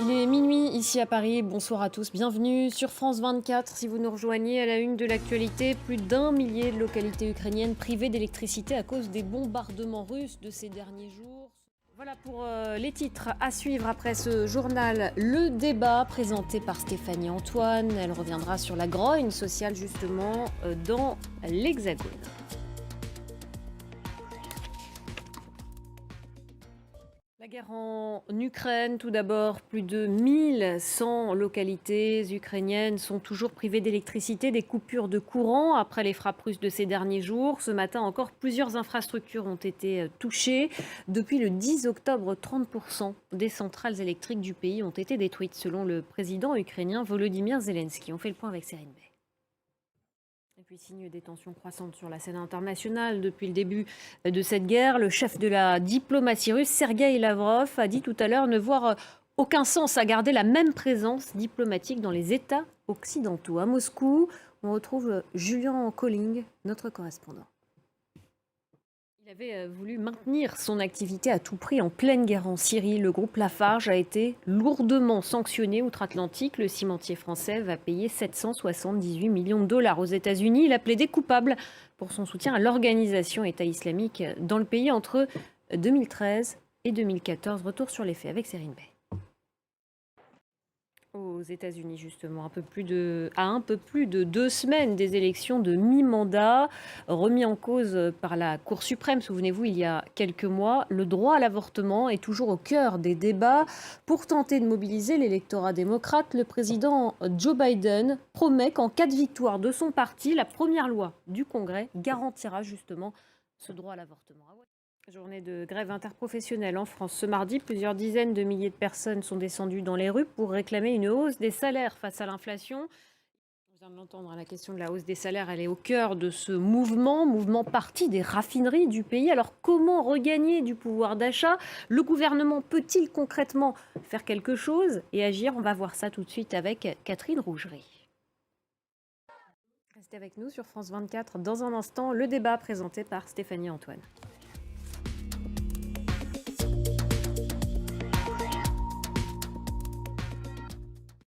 Il est minuit ici à Paris, bonsoir à tous, bienvenue sur France 24. Si vous nous rejoignez à la une de l'actualité, plus d'1 millier de localités ukrainiennes privées d'électricité à cause des bombardements russes de ces derniers jours. Voilà pour les titres à suivre après ce journal. Le débat présenté par Stéphanie Antoine, elle reviendra sur la grogne sociale justement dans l'Hexagone. La guerre en Ukraine, tout d'abord, plus de 1100 localités ukrainiennes sont toujours privées d'électricité, des coupures de courant après les frappes russes de ces derniers jours. Ce matin encore, plusieurs infrastructures ont été touchées. Depuis le 10 octobre, 30% des centrales électriques du pays ont été détruites, selon le président ukrainien Volodymyr Zelensky. On fait le point avec Serine Bay. Et puis, signe des tensions croissantes sur la scène internationale depuis le début de cette guerre, le chef de la diplomatie russe, Sergueï Lavrov, a dit tout à l'heure ne voir aucun sens à garder la même présence diplomatique dans les États occidentaux. À Moscou, on retrouve Julien Colling, notre correspondant. Il avait voulu maintenir son activité à tout prix en pleine guerre en Syrie. Le groupe Lafarge a été lourdement sanctionné outre-Atlantique. Le cimentier français va payer 778 millions de dollars aux États-Unis. Il a plaidé coupable pour son soutien à l'organisation État islamique dans le pays entre 2013 et 2014. Retour sur les faits avec Serine Bay. Aux États-Unis, justement, à un peu plus de 2 semaines des élections de mi-mandat, remis en cause par la Cour suprême, souvenez-vous, il y a quelques mois, le droit à l'avortement est toujours au cœur des débats. Pour tenter de mobiliser l'électorat démocrate, le président Joe Biden promet qu'en cas de victoire de son parti, la première loi du Congrès garantira justement ce droit à l'avortement. Journée de grève interprofessionnelle en France. Ce mardi, plusieurs dizaines de milliers de personnes sont descendues dans les rues pour réclamer une hausse des salaires face à l'inflation. Vous venez de l'entendre, la question de la hausse des salaires, elle est au cœur de ce mouvement parti des raffineries du pays. Alors comment regagner du pouvoir d'achat? Le gouvernement peut-il concrètement faire quelque chose et agir? On va voir ça tout de suite avec Catherine Rougerie. Restez avec nous sur France 24. Dans un instant, le débat présenté par Stéphanie Antoine.